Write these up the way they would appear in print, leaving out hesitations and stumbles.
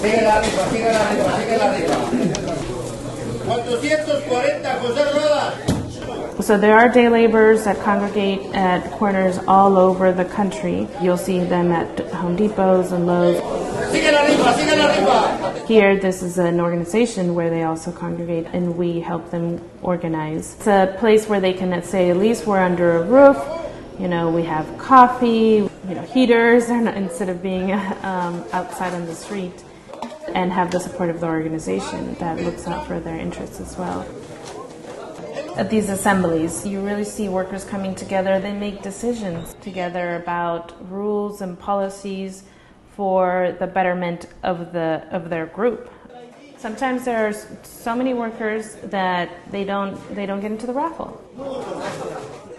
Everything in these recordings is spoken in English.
Síguela arriba, síguela arriba, síguela arriba. 440 José Rodas. So there are day laborers that congregate at corners all over the country. You'll see them at Home Depots and Lowe's. Síguela arriba, síguela arriba. Here, this is an organization where they also congregate, and we help them organize. It's a place where they can say, at least we're under a roof. You know, we have coffee, heaters, instead of being outside on the street, and have the support of the organization that looks out for their interests as well. At these assemblies, you really see workers coming together. They make decisions together about rules and policies for the betterment of their group. Sometimes there are so many workers that they don't get into the raffle.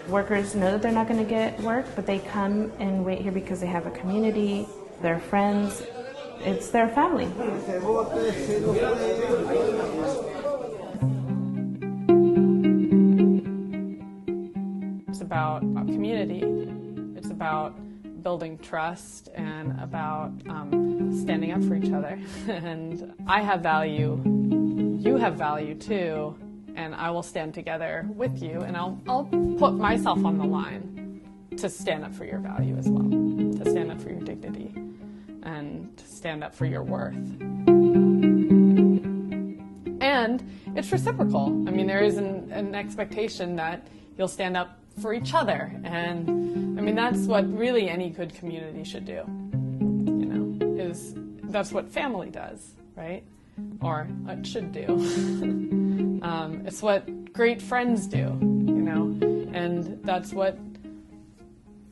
Workers know that they're not going to get work, but they come and wait here because they have a community, their friends. It's their family. It's about community. It's about building trust and about standing up for each other. And I have value, you have value too, and I will stand together with you, and I'll put myself on the line to stand up for your value as well, to stand up for your dignity, and to stand up for your worth. And it's reciprocal. I mean, there is an expectation that you'll stand up for each other, and I mean, that's what really any good community should do, that's what family does, right? Or it should do. It's what great friends do, and that's what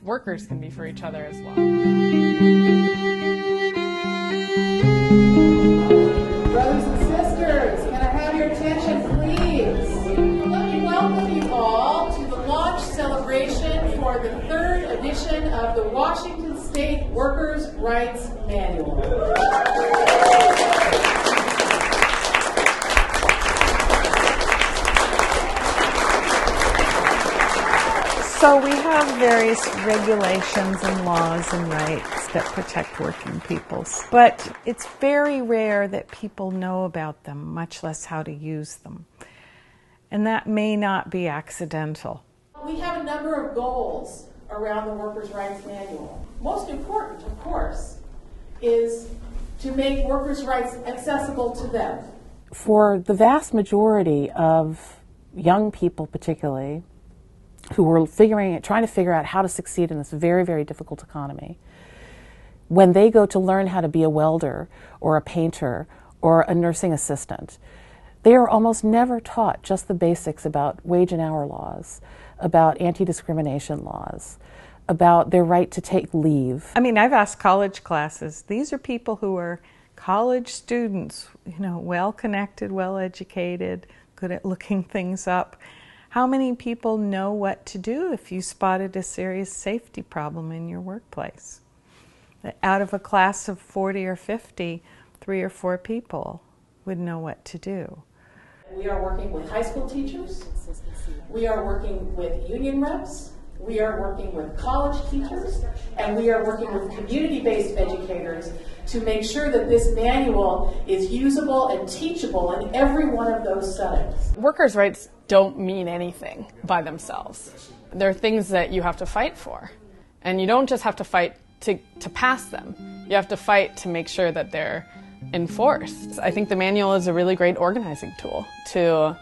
workers can be for each other as well. Brothers and sisters, can I have your attention, please? Let me welcome you all to the launch celebration for the 3rd edition of the Washington State Workers' Rights Manual. So we have various regulations and laws and rights that protect working peoples, but it's very rare that people know about them, much less how to use them. And that may not be accidental. We have a number of goals around the Workers' Rights Manual. Most important, of course, is to make workers' rights accessible to them. For the vast majority of young people particularly, who were trying to figure out how to succeed in this very, very difficult economy, when they go to learn how to be a welder or a painter or a nursing assistant, they are almost never taught just the basics about wage and hour laws, about anti-discrimination laws, about their right to take leave. I mean, I've asked college classes. These are people who are college students, well-connected, well-educated, good at looking things up. How many people know what to do if you spotted a serious safety problem in your workplace? Out of a class of 40 or 50, 3 or 4 people would know what to do. We are working with high school teachers. We are working with union reps. We are working with college teachers. And we are working with community-based educators to make sure that this manual is usable and teachable in every one of those settings. Workers' rights don't mean anything by themselves. They're things that you have to fight for. And you don't just have to fight to pass them. You have to fight to make sure that they're enforced. I think the manual is a really great organizing tool to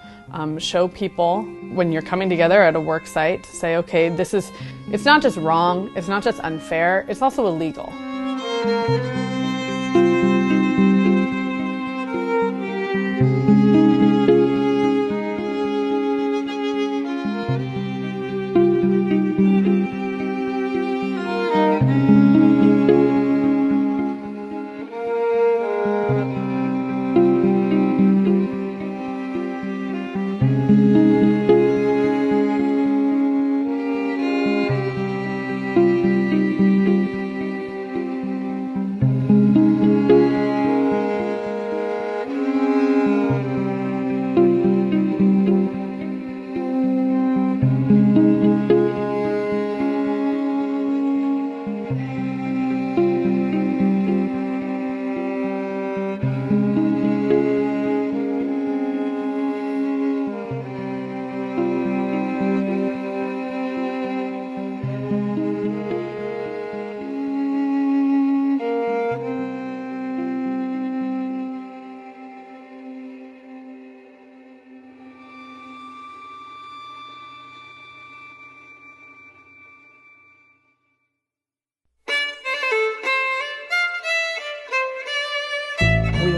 show people when you're coming together at a work site to say, okay, it's not just wrong, it's not just unfair, it's also illegal.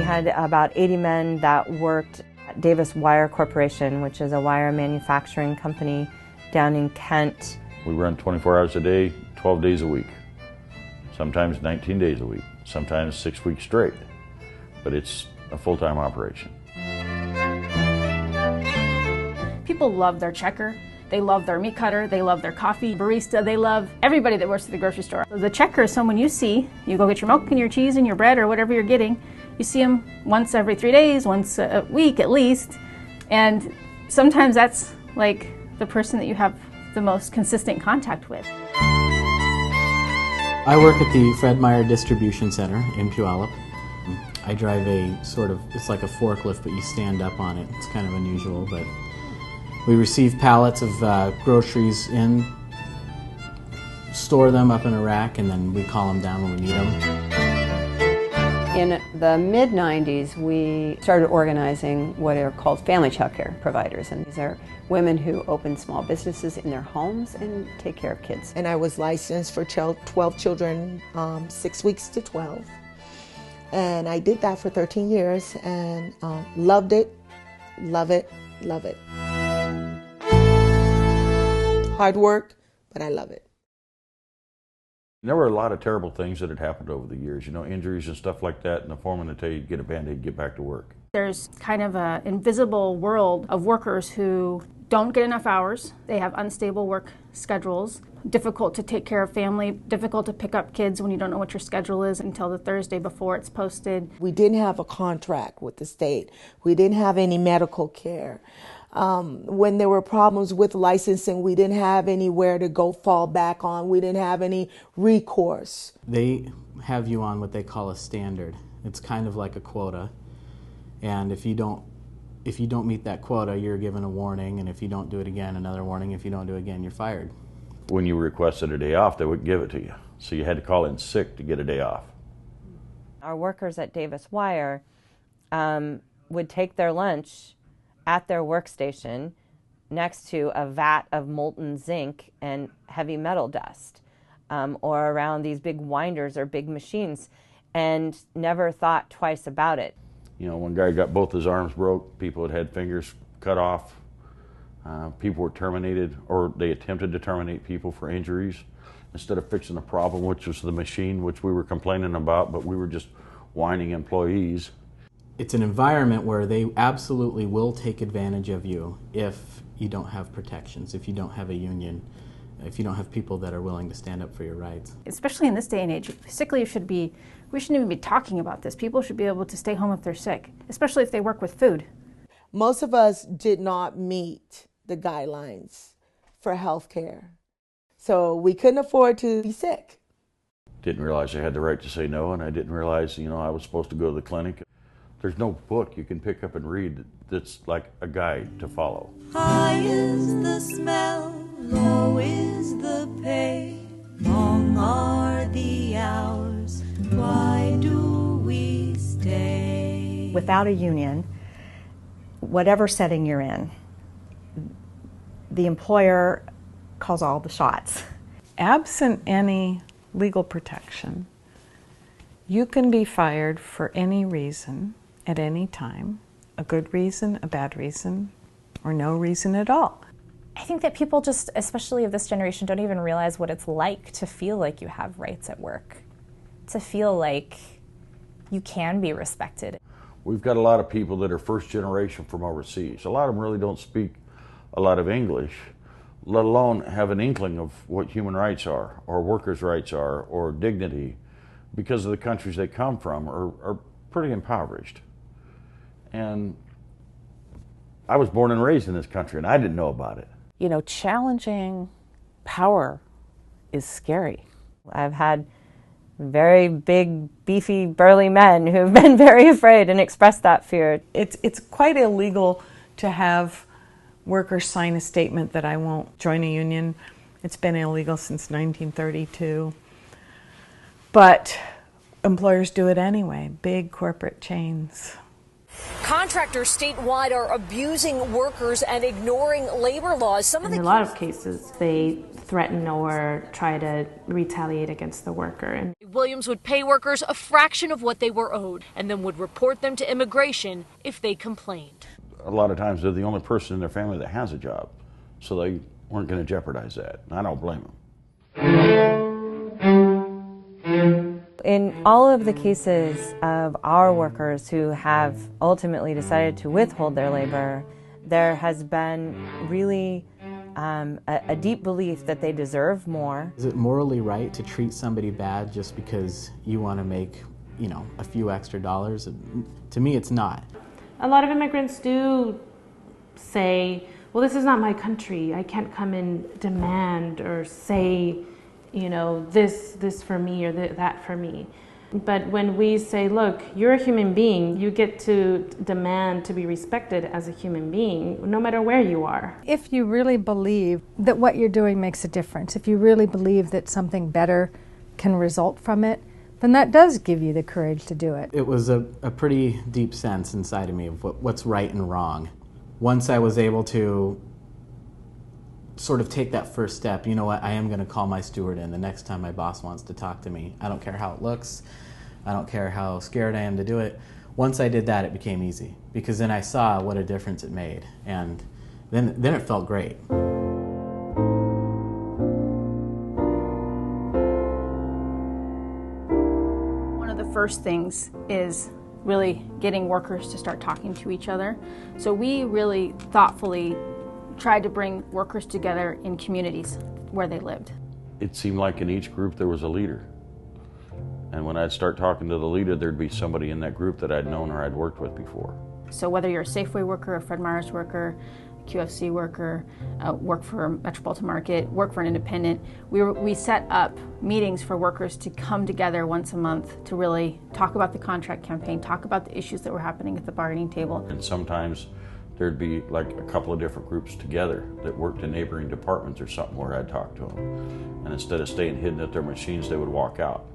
had about 80 men that worked at Davis Wire Corporation, which is a wire manufacturing company down in Kent. We run 24 hours a day, 12 days a week, sometimes 19 days a week, sometimes 6 weeks straight, but it's a full-time operation. People love their checker, they love their meat cutter, they love their coffee barista, they love everybody that works at the grocery store. The checker is someone you see, you go get your milk and your cheese and your bread or whatever you're getting, you see them once every 3 days, once a week at least, and sometimes that's like the person that you have the most consistent contact with. I work at the Fred Meyer Distribution Center in Puyallup. I drive a sort of, it's like a forklift, but you stand up on it. It's kind of unusual, but we receive pallets of groceries in, store them up in a rack, and then we call them down when we need them. In the mid-90s, we started organizing what are called family child care providers, and these are women who open small businesses in their homes and take care of kids. And I was licensed for 12 children, 6 weeks to 12. And I did that for 13 years and loved it, love it, love it. Hard work, but I love it. There were a lot of terrible things that had happened over the years, you know, injuries and stuff like that, and the foreman would tell you, get a Band-Aid, get back to work. There's kind of an invisible world of workers who don't get enough hours, they have unstable work schedules, difficult to take care of family, difficult to pick up kids when you don't know what your schedule is until the Thursday before it's posted. We didn't have a contract with the state. We didn't have any medical care. When there were problems with licensing, we didn't have anywhere to go fall back on. We didn't have any recourse. They have you on what they call a standard. It's kind of like a quota. And if you don't meet that quota, you're given a warning, and if you don't do it again, another warning. If you don't do it again, you're fired. When you requested a day off, they wouldn't give it to you. So you had to call in sick to get a day off. Our workers at Davis Wire would take their lunch at their workstation next to a vat of molten zinc and heavy metal dust, or around these big winders or big machines, and never thought twice about it. You know, one guy got both his arms broke, people had fingers cut off, people were terminated, or they attempted to terminate people for injuries instead of fixing the problem, which was the machine, which we were complaining about, but we were just whining employees. It's an environment where they absolutely will take advantage of you if you don't have protections, if you don't have a union, if you don't have people that are willing to stand up for your rights. Especially in this day and age, sick leave we shouldn't even be talking about this. People should be able to stay home if they're sick, especially if they work with food. Most of us did not meet the guidelines for health care, so we couldn't afford to be sick. Didn't realize I had the right to say no, and I didn't realize, you know, I was supposed to go to the clinic. There's no book you can pick up and read that's like a guide to follow. High is the smell, low is the pay, long are the hours, why do we stay? Without a union, whatever setting you're in, the employer calls all the shots. Absent any legal protection, you can be fired for any reason at any time, a good reason, a bad reason, or no reason at all. I think that people just, especially of this generation, don't even realize what it's like to feel like you have rights at work, to feel like you can be respected. We've got a lot of people that are first generation from overseas. A lot of them really don't speak a lot of English, let alone have an inkling of what human rights are, or workers' rights are, or dignity, because of the countries they come from are pretty impoverished. And I was born and raised in this country, and I didn't know about it. You know, challenging power is scary. I've had very big, beefy, burly men who've been very afraid and expressed that fear. It's quite illegal to have workers sign a statement that I won't join a union. It's been illegal since 1932. But employers do it anyway, big corporate chains. Contractors statewide are abusing workers and ignoring labor laws. In a lot of cases, they threaten or try to retaliate against the worker. And Williams would pay workers a fraction of what they were owed and then would report them to immigration if they complained. A lot of times they're the only person in their family that has a job, so they weren't going to jeopardize that. And I don't blame them. In all of the cases of our workers who have ultimately decided to withhold their labor, there has been really a deep belief that they deserve more. Is it morally right to treat somebody bad just because you want to make, a few extra dollars? To me, it's not. a lot of immigrants do say, well, this is not my country. I can't come and demand or say, this for me or that for me. But when we say, look, you're a human being, you get to demand to be respected as a human being, no matter where you are. If you really believe that what you're doing makes a difference, if you really believe that something better can result from it, then that does give you the courage to do it. It was a pretty deep sense inside of me of what's right and wrong. Once I was able to sort of take that first step, you know what, I am going to call my steward in the next time my boss wants to talk to me. I don't care how it looks. I don't care how scared I am to do it. Once I did that, it became easy, because then I saw what a difference it made, and then it felt great. One of the first things is really getting workers to start talking to each other. So we really thoughtfully tried to bring workers together in communities where they lived. It seemed like in each group there was a leader. And when I'd start talking to the leader, there'd be somebody in that group that I'd known or I'd worked with before. So whether you're a Safeway worker, a Fred Meyer's worker, a QFC worker, work for a Metropolitan Market, work for an independent, we set up meetings for workers to come together once a month to really talk about the contract campaign, talk about the issues that were happening at the bargaining table. And sometimes there'd be like a couple of different groups together that worked in neighboring departments or something where I'd talk to them. And instead of staying hidden at their machines, they would walk out.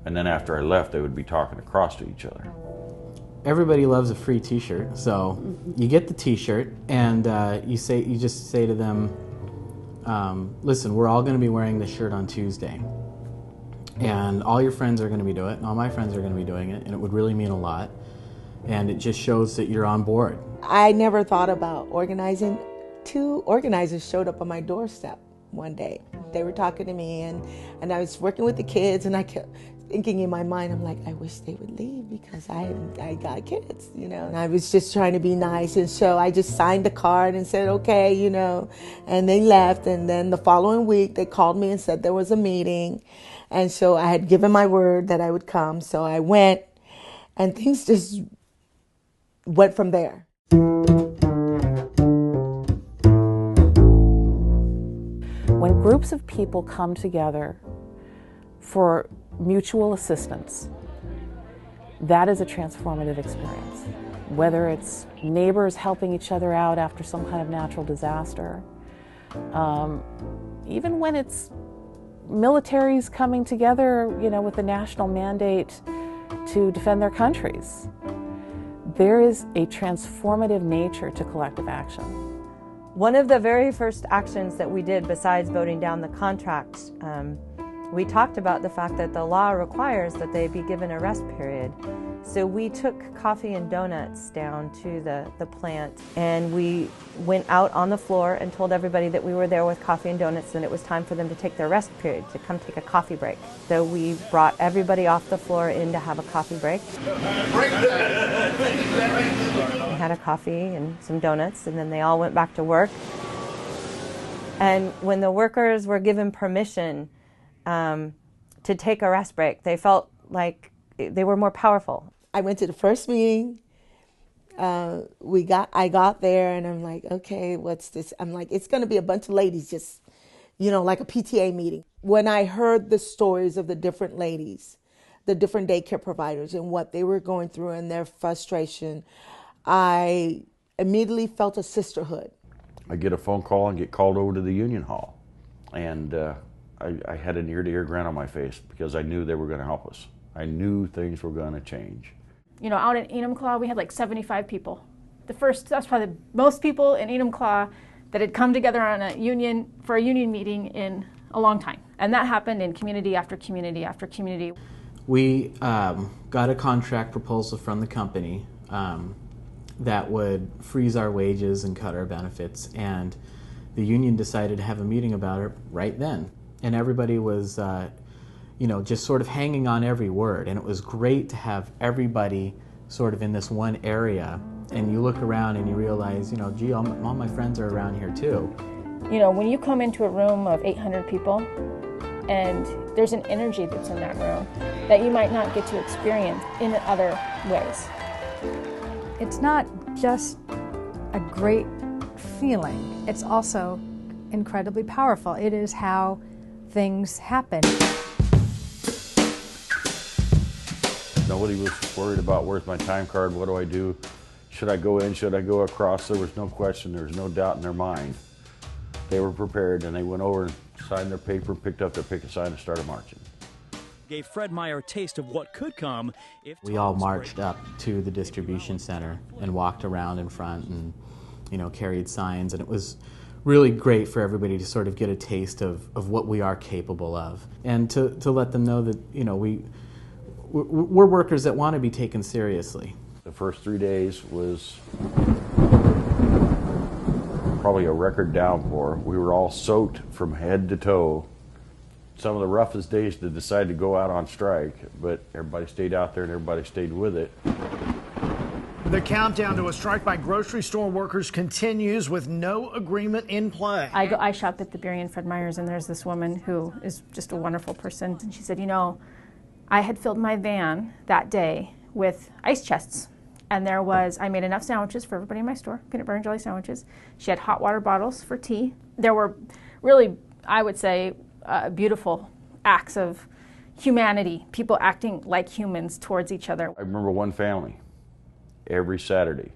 And then after I left, they would be talking across to each other. Everybody loves a free T-shirt, so you get the T-shirt and you just say to them, listen, we're all going to be wearing this shirt on Tuesday, and all your friends are going to be doing it, and all my friends are going to be doing it, and it would really mean a lot, and it just shows that you're on board. I never thought about organizing. 2 organizers showed up on my doorstep one day. They were talking to me, and I was working with the kids, and I kept thinking in my mind, I'm like, I wish they would leave because I got kids, and I was just trying to be nice. And so I just signed a card and said, okay, and they left. And then the following week they called me and said there was a meeting. And so I had given my word that I would come. So I went, and things just went from there. When groups of people come together for mutual assistance, that is a transformative experience. Whether it's neighbors helping each other out after some kind of natural disaster, even when it's militaries coming together, with a national mandate to defend their countries, there is a transformative nature to collective action. One of the very first actions that we did besides voting down the contract, we talked about the fact that the law requires that they be given a rest period. So we took coffee and donuts down to the plant, and we went out on the floor and told everybody that we were there with coffee and donuts, and it was time for them to take their rest period, to come take a coffee break. So we brought everybody off the floor in to have a coffee break. We had a coffee and some donuts, and then they all went back to work. And when the workers were given permission to take a rest break, they felt like they were more powerful. I went to the first meeting. I got there, and I'm like, okay, what's this? I'm like, it's going to be a bunch of ladies, just, like a PTA meeting. When I heard the stories of the different ladies, the different daycare providers, and what they were going through and their frustration, I immediately felt a sisterhood. I get a phone call and get called over to the union hall, and I had an ear-to-ear grin on my face because I knew they were going to help us. I knew things were going to change. You know, out in Enumclaw, we had like 75 people. That's probably the most people in Enumclaw that had come together on a union meeting in a long time. And that happened in community after community after community. We got a contract proposal from the company that would freeze our wages and cut our benefits, and the union decided to have a meeting about it right then. And everybody was just sort of hanging on every word, and it was great to have everybody sort of in this one area, and you look around and you realize, gee, all my friends are around here too. You know, when you come into a room of 800 people and there's an energy that's in that room that you might not get to experience in other ways. It's not just a great feeling, it's also incredibly powerful. It is how things happen. Nobody was worried about where's my time card, what do I do? Should I go in, should I go across? There was no question, there was no doubt in their mind. They were prepared, and they went over and signed their paper, picked up their picket sign, and started marching. Gave Fred Meyer a taste of what could come if we all marched up to the distribution center and walked around in front and, carried signs, and it was really great for everybody to sort of get a taste of what we are capable of, and to let them know that, we're workers that want to be taken seriously. The first 3 days was probably a record downpour. We were all soaked from head to toe. Some of the roughest days to decide to go out on strike, but everybody stayed out there and everybody stayed with it. The countdown to a strike by grocery store workers continues with no agreement in play. I shop at the Berry & Fred Meyers, and there's this woman who is just a wonderful person, and she said, I had filled my van that day with ice chests. And I made enough sandwiches for everybody in my store, peanut butter and jelly sandwiches. She had hot water bottles for tea. There were really, I would say, beautiful acts of humanity, people acting like humans towards each other. I remember one family, every Saturday,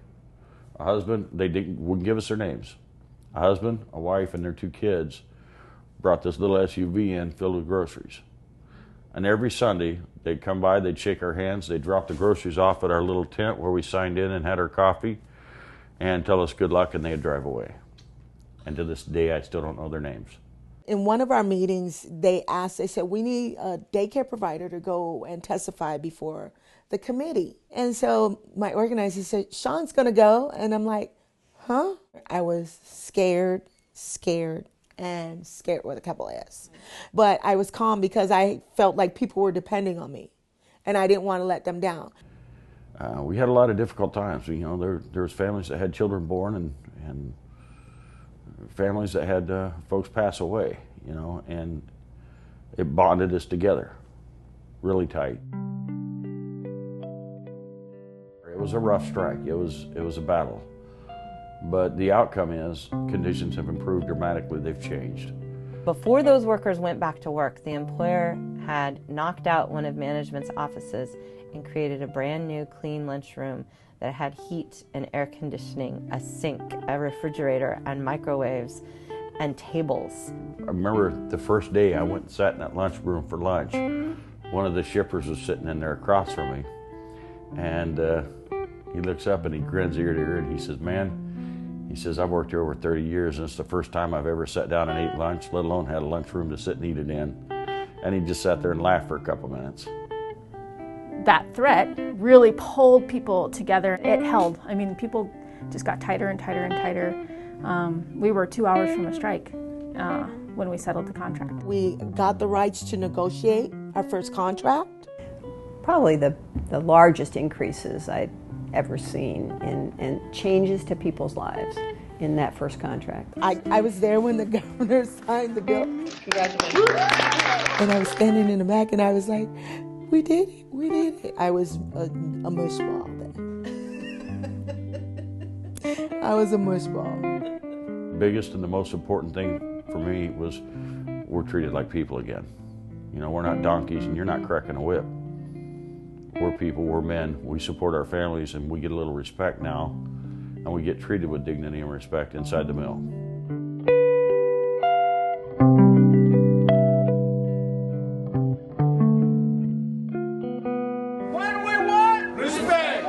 a husband, they wouldn't give us their names. A husband, a wife, and their 2 kids brought this little SUV in filled with groceries. And every Sunday, they'd come by, they'd shake our hands, they'd drop the groceries off at our little tent where we signed in and had our coffee, and tell us good luck, and they'd drive away. And to this day, I still don't know their names. In one of our meetings, they said, we need a daycare provider to go and testify before the committee. And so my organizer said, Sean's gonna go. And I'm like, huh? I was scared with a couple S. But I was calm because I felt like people were depending on me, and I didn't want to let them down. We had a lot of difficult times. There was families that had children born and families that had folks pass away, and it bonded us together really tight. It was a rough strike. It was a battle. But the outcome is conditions have improved dramatically. They've changed. Before those workers went back to work, the employer had knocked out one of management's offices and created a brand new clean lunchroom that had heat and air conditioning, a sink, a refrigerator, and microwaves, and tables. I remember the first day I went and sat in that lunchroom for lunch. One of the shippers was sitting in there across from me, and he looks up and he grins ear to ear, and he says, man, he says, I've worked here over 30 years, and it's the first time I've ever sat down and ate lunch, let alone had a lunchroom to sit and eat it in. And he just sat there and laughed for a couple minutes. That threat really pulled people together. It held. I mean, people just got tighter and tighter and tighter. We were 2 hours from a strike when we settled the contract. We got the rights to negotiate our first contract. Probably the largest increases I'd ever seen in changes to people's lives in that first contract. I was there when the governor signed the bill. Congratulations. And I was standing in the back and I was like, we did it. I was a mushball then. I was a mushball. Biggest and the most important thing for me was we're treated like people again. We're not donkeys and you're not cracking a whip. We're people, we're men, we support our families, and we get a little respect now, and we get treated with dignity and respect inside the mill. When we want respect.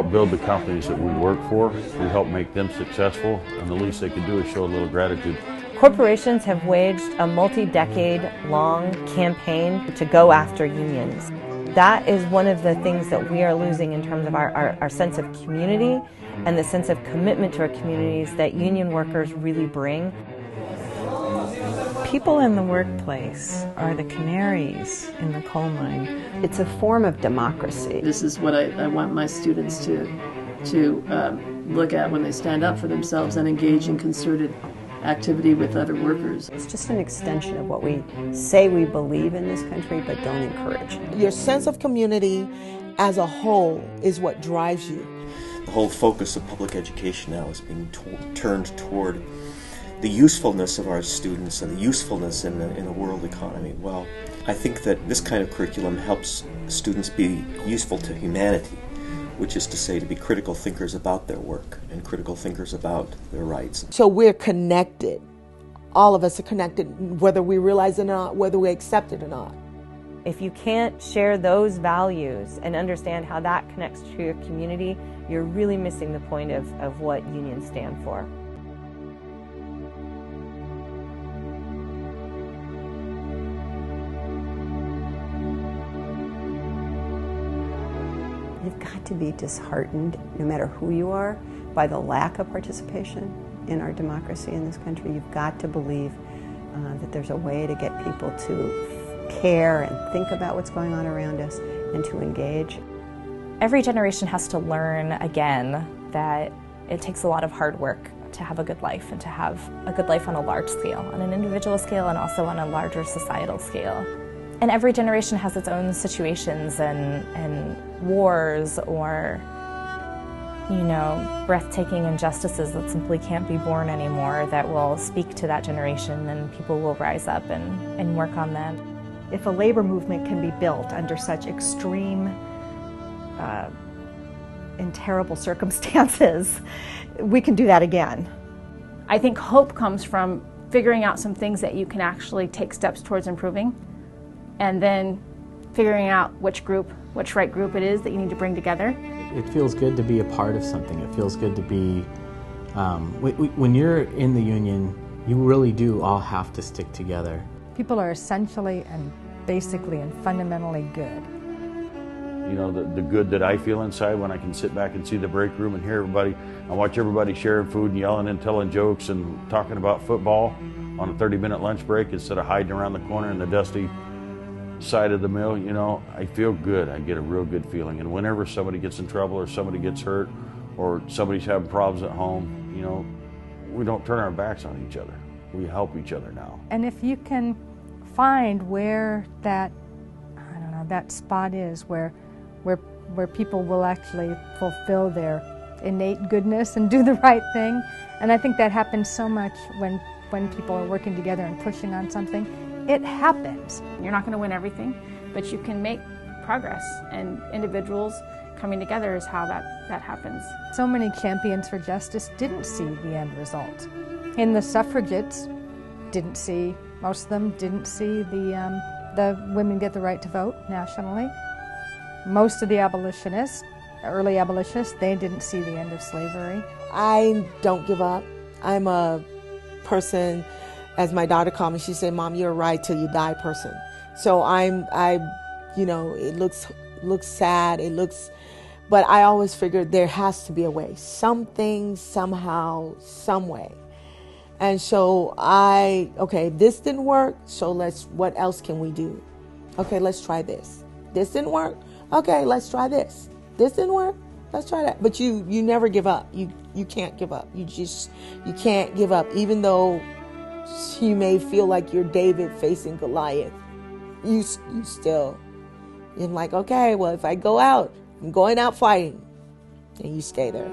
help build the companies that we work for. We help make them successful, and the least they can do is show a little gratitude. Corporations have waged a multi-decade-long campaign to go after unions. That is one of the things that we are losing in terms of our sense of community and the sense of commitment to our communities that union workers really bring. People in the workplace are the canaries in the coal mine. It's a form of democracy. This is what I want my students to look at when they stand up for themselves and engage in concerted activity with other workers. It's just an extension of what we say we believe in this country but don't encourage. Your sense of community as a whole is what drives you. The whole focus of public education now is being turned toward the usefulness of our students and the usefulness in the world economy. Well, I think that this kind of curriculum helps students be useful to humanity, which is to say to be critical thinkers about their work and critical thinkers about their rights. So we're connected. All of us are connected, whether we realize it or not, whether we accept it or not. If you can't share those values and understand how that connects to your community, you're really missing the point of what unions stand for. You've got to be disheartened, no matter who you are, by the lack of participation in our democracy in this country. You've got to believe that there's a way to get people to care and think about what's going on around us and to engage. Every generation has to learn again that it takes a lot of hard work to have a good life and to have a good life on a large scale, on an individual scale and also on a larger societal scale. And every generation has its own situations and wars or, breathtaking injustices that simply can't be borne anymore that will speak to that generation, and people will rise up and work on them. If a labor movement can be built under such extreme and terrible circumstances, we can do that again. I think hope comes from figuring out some things that you can actually take steps towards improving, and then figuring out which right group it is that you need to bring together. It feels good to be a part of something. It feels good to be, when you're in the union, you really do all have to stick together. People are essentially and basically and fundamentally good. The good that I feel inside when I can sit back and see the break room and hear everybody, and watch everybody sharing food and yelling and telling jokes and talking about football on a 30-minute lunch break instead of hiding around the corner in the dusty side of the mill. I feel good. I get a real good feeling. And whenever somebody gets in trouble or somebody gets hurt or somebody's having problems at home, we don't turn our backs on each other. We help each other now. And if you can find where that spot is where people will actually fulfill their innate goodness and do the right thing, and I think that happens so much when people are working together and pushing on something. It happens. You're not going to win everything, but you can make progress, and individuals coming together is how that happens. So many champions for justice didn't see the end result. And the suffragettes most of them didn't see the women get the right to vote nationally. Most of the early abolitionists, they didn't see the end of slavery. I don't give up. I'm a person, as my daughter called me, she said, "Mom, you're a ride till you die person." So it looks sad, but I always figured there has to be a way, something, somehow, some way. And so this didn't work, so what else can we do? Okay, let's try this. This didn't work? Okay, let's try this. This didn't work? Let's try that. But you never give up. You can't give up. You can't give up. Even though you may feel like you're David facing Goliath, you're like, okay, well, if I go out, I'm going out fighting. And you stay there.